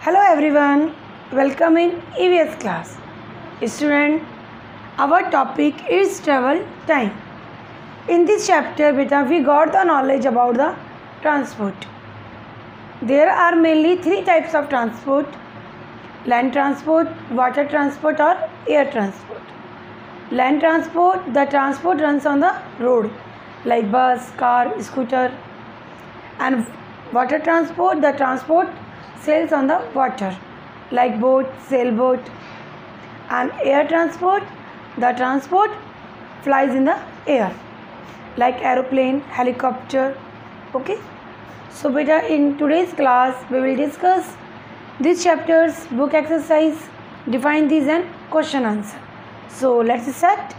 Hello everyone, welcome in EVS class. Student, our topic is travel time. In this chapter, beta, we got the knowledge about the transport. There are mainly three types of transport: land transport, water transport or air transport. Land transport, the transport runs on the road like bus, car, scooter, and water transport, the transport sails on the water like boat, sailboat. And air transport, the transport flies in the air like aeroplane, helicopter. Okay, so beta, in today's class we will discuss these chapters, book exercise, define these and question answer. So let's start.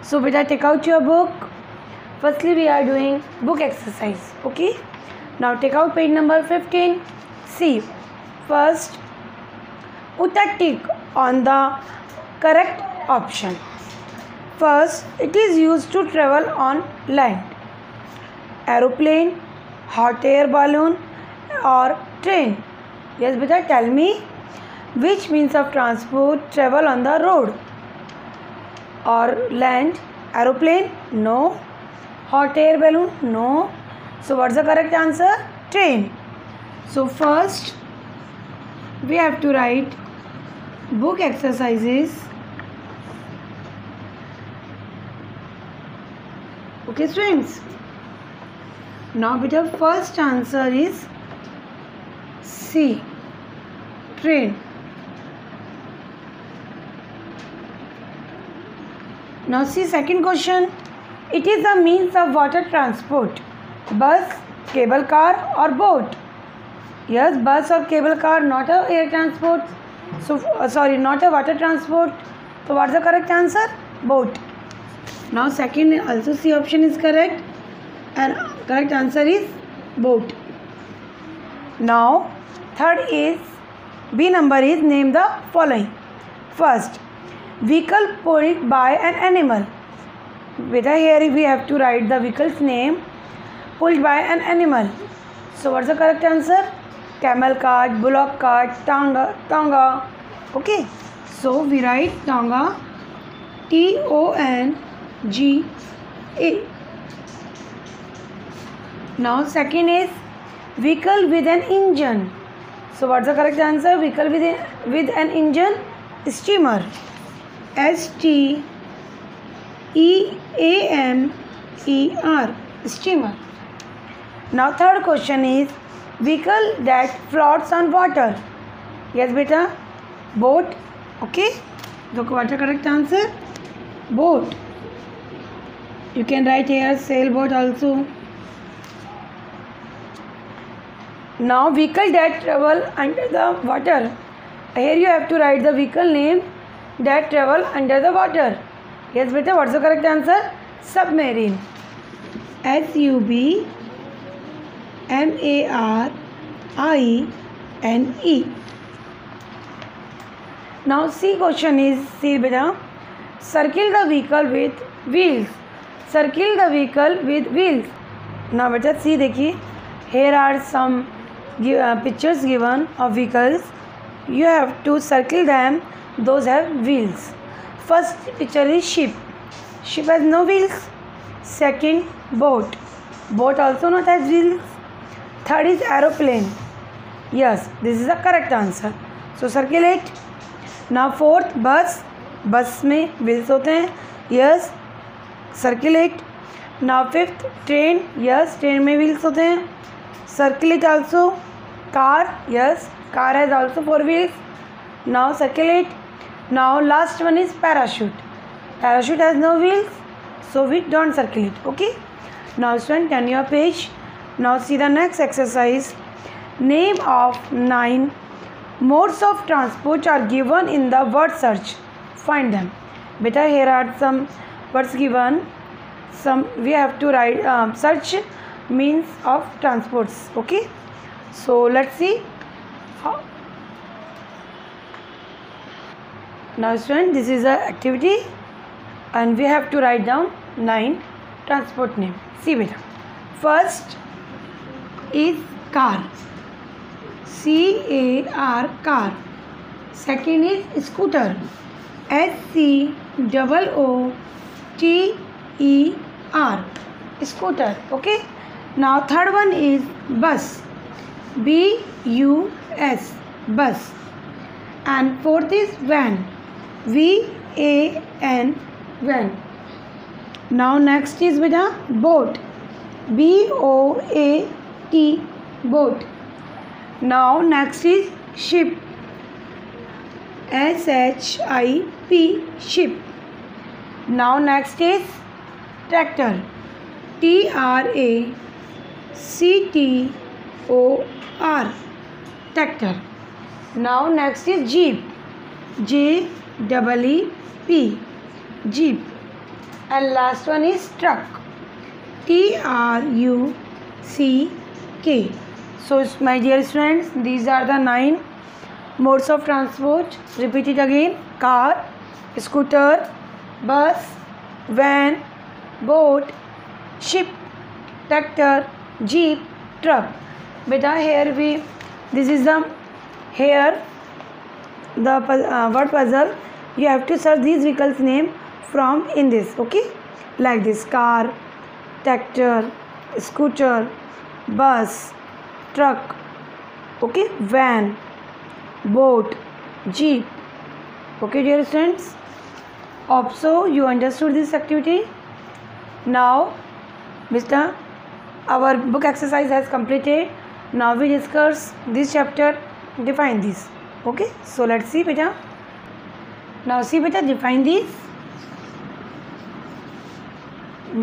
So beta, take out your book. Firstly we are doing book exercise. Okay, now take out page number 15. See, first put a tick on the correct option. First, it is used to travel on land: aeroplane, hot air balloon or train. Yes beta, tell me which means of transport travel on the road or land? Aeroplane? No. Hot air balloon? No. So what's the correct answer? Train. So first we have to write book exercises. Okay students, now beta, first answer is C, train. Now see second question. It is a means of water transport: bus, cable car or boat? Yes, bus or cable car, not a air transport. So not a water transport. So what's the correct answer? Boat. Now second also C option is correct and correct answer is boat. Now third is B number is name the following. First, vehicle pulled by an animal. Beta, here we have to write the vehicle's name pulled by an animal. So what's the correct answer? Camel cart, bullock cart, tonga. Okay, so we write tonga, Tonga. Now second is vehicle with an engine. So what's the correct answer? Vehicle with an engine? Steamer, Steamer, steamer. Now third question is vehicle that floats on water. Yes beta, boat. Okay, so what's the correct answer? Boat. You can write here sailboat also. Now vehicle that travel under the water. Here you have to write the vehicle name that travel under the water. Yes beta, what's the correct answer? Submarine, Submarine. Now C question is C beta, circle the vehicle with wheels. Circle the vehicle with wheels. Now beta see, देखिए, here are some pictures given of vehicles. You have to circle them. Those have wheels. First picture is ship. Ship has no wheels. Second, boat. Boat also not has wheels. Third is aeroplane. Yes, this is the correct answer. So circle it. Now fourth, bus. बस में wheels होते हैं. Yes, circle it. Now fifth, train. Yes, train में wheels होते हैं. Circle it also. Car. Yes, car has also four wheels. Now circle it. Now last one is parachute. Parachute has no wheels, so we don't circle it. Okay. Now student, turn your page. Now see the next exercise. Name of 9 modes of transport are given in the word search. Find them. Beta, here are some words given. We have to write search means of transports. Okay. So let's see. Now student, this is the activity and we have to write down 9 transport name. See beta. First is car. C-A-R, car. Second is scooter, S-C-O-O-T-E-R, scooter. Okay. Now third one is bus, B-U-S, bus. And fourth is van, V-A-N, van. Now next is beta boat, B-O-A-T, boat. Now next is ship, S-H-I-P, ship. Now next is tractor, T-R-A-C-T-O-R, tractor. Now next is jeep, J-E-E-P, jeep. And last one is truck, T-R-U-C-K. So my dear students, these are the 9 modes of transport. Repeat it again: car, scooter, bus, van, boat, ship, tractor, jeep, truck. Beta here this is the word puzzle. You have to search these vehicles name from in this. Okay, like this: car, tractor, scooter, bus, truck, okay, van, boat, jeep. Okay, dear students, hope so you understood this activity. Now our book exercise has completed. Now we discuss this chapter, define this. Okay, so let's see beta. Now see beta, define this.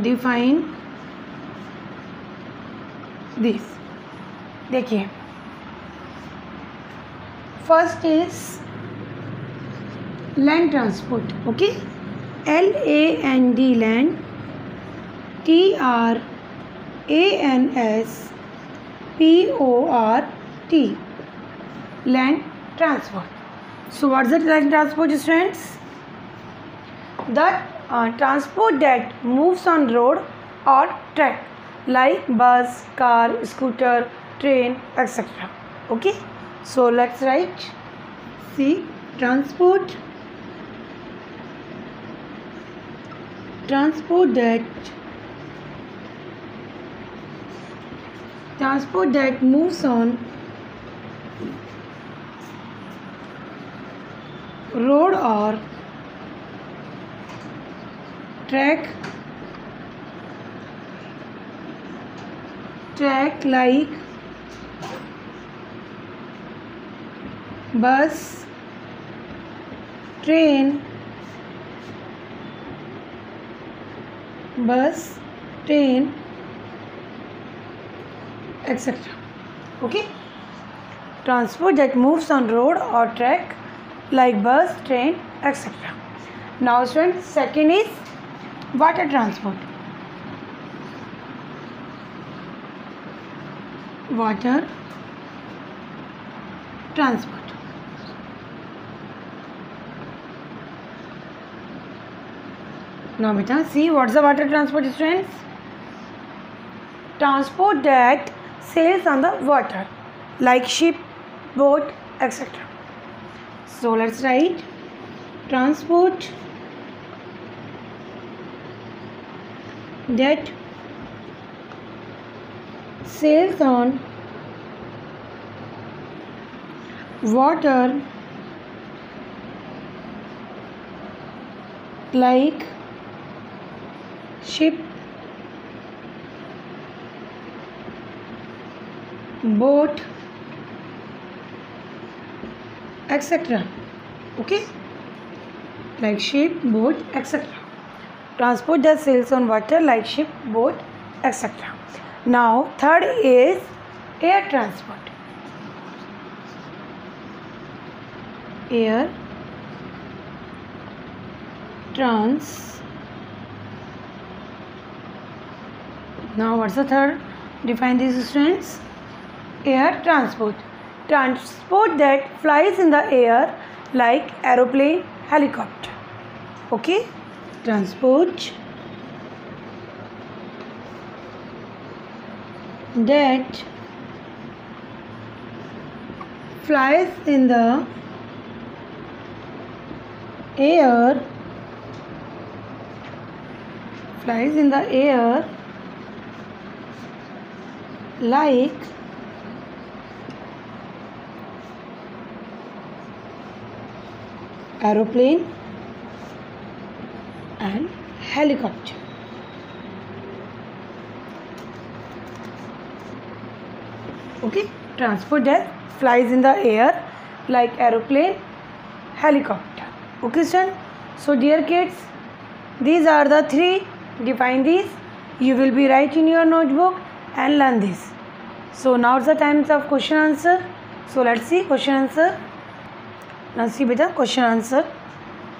Define this. देखिए, first is land transport. Okay, LAND, land, TRANSPORT, land transport. So what is the land transport, students? The transport that moves on road or track, like bus, car, scooter, train, etc. Okay, so let's write. See, transport that moves on road or track like bus, train, etc. Okay, transport that moves on road or track like bus, train, etc. Now students, second is water transport. Water transport. Now beta, see, what's the water transport, students? Transport that sails on the water like ship, boat, etc. So let's write transport that sails on water like ship, boat, etc. Okay, like ship, boat, etc. Transport that sails on water like ship, boat, etc. Now third is air transport. Air Now what's the third? Define these, students. Air transport. Transport that flies in the air like aeroplane, helicopter. Okay, transport that flies in the air, like aeroplane and helicopter. Okay, transport that flies in the air like aeroplane, helicopter. Okay, son. So dear kids, these are the three. Define these. You will be write in your notebook and learn this. So now it's the time of question answer. So let's see question answer. Now see beta question answer.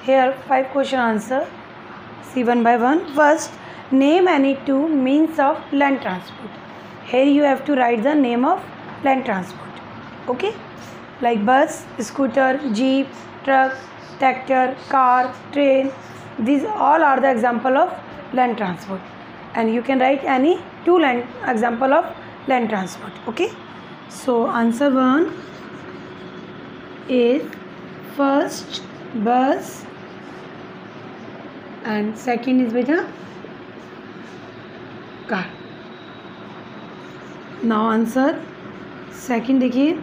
Here 5 question answer. See one by one. First, name any 2 means of land transport. Here you have to write the name of land transport. Okay, like bus, scooter, jeep, truck, tractor, car, train. These all are the example of land transport, and you can write any 2 example of land transport. Okay, so answer 1 is first bus and second is beta car. Now answer second देखिए,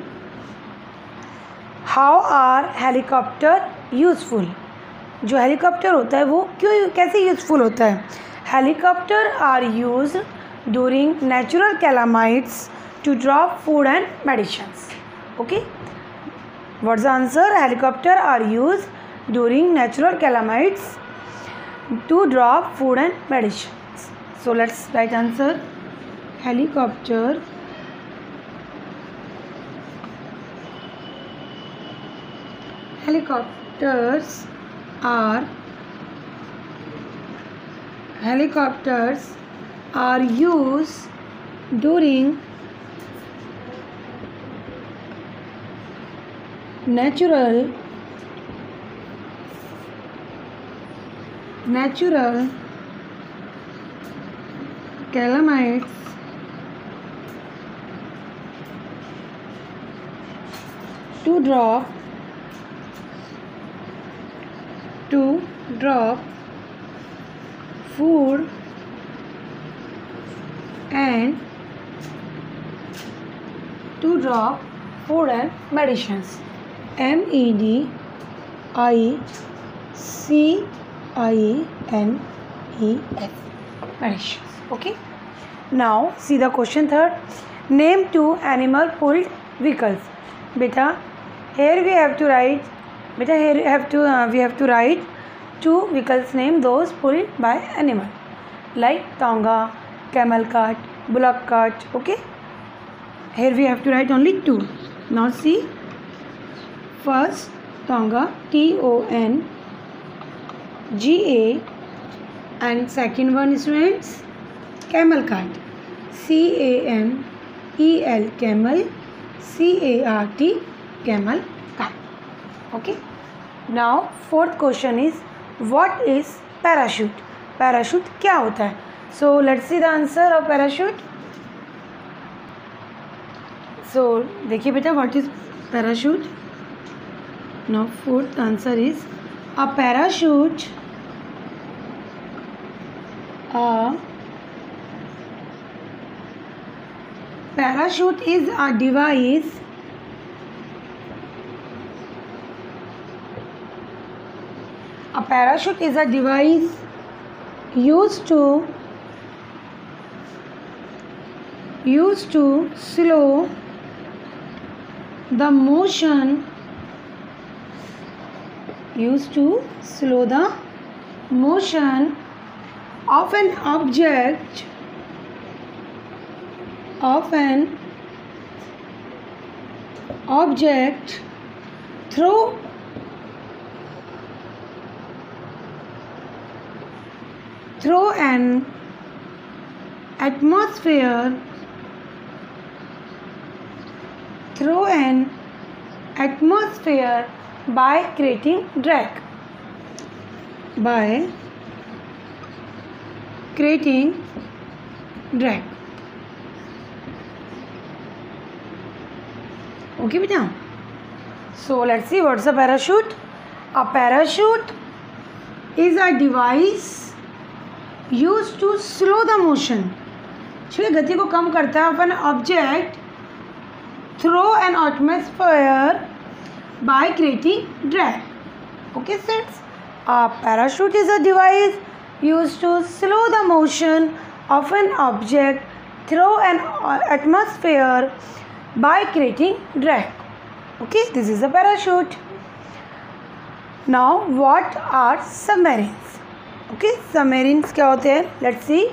how are helicopter useful. जो helicopter होता है वो क्यों कैसे useful होता है. Helicopter are use during natural calamities to drop food and medicines. Okay, what's the answer. Helicopter are use during natural calamities to drop food and medicines. So let's write answer. Helicopters are used during natural calamities to drop food and medicines. MEDICINES. Medicines. Okay. Now see the question third. Name 2 animal pulled vehicles. Beta, here we have to write. We have to write 2 vehicles name those pulled by animal, like tonga, camel cart, bullock cart. Okay. Here we have to write only 2. Now see. First tonga, TONGA, and second one students camel cart, CAMEL, camel, CART, camel cart. Okay. Now fourth question is what is parachute. Parachute क्या होता है. So let's see the answer of parachute. So देखिए बेटा what is parachute. Now fourth answer is a parachute. A parachute is a device used to slow the motion of an object through an atmosphere by creating drag. Okay बेटा. So let's see what's a parachute. A parachute is a device used to slow the motion. जो गति को कम करता है of an object through an atmosphere by creating drag. Okay, students. A parachute is a device used to slow the motion of an object through an atmosphere by creating drag. Okay, this is a parachute. Now, what are submarines? Okay, submarines क्या होते हैं? Let's see.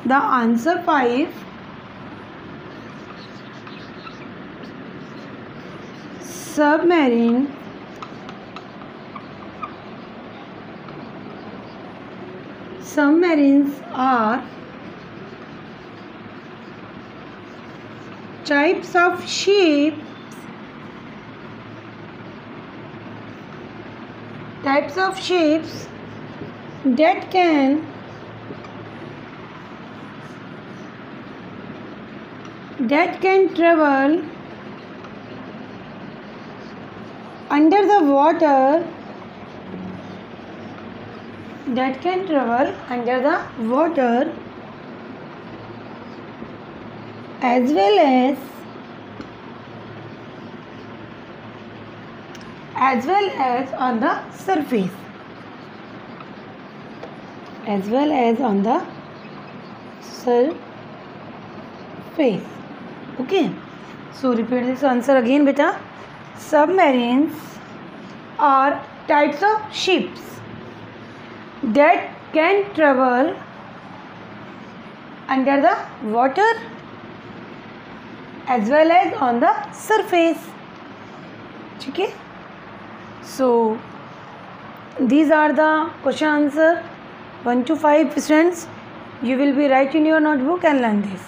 The answer 5. Submarine submarines are types of ships that can travel under the water, as well as on the surface. Okay, so repeat this answer again, beta. Submarines are types of ships that can travel under the water as well as on the surface. Okay, so these are the question answer 1 to 5. Students, you will be write in your notebook and learn this.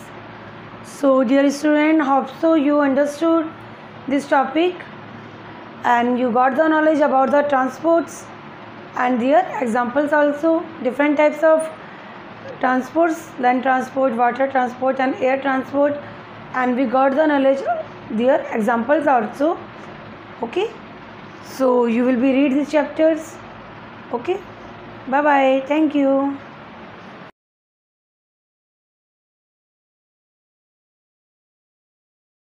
So dear student, hope so you understood this topic and you got the knowledge about the transports and their examples also. Different types of transports: land transport, water transport and air transport, and we got the knowledge their examples also. Okay, so you will be read these chapters. Okay, bye bye, thank you.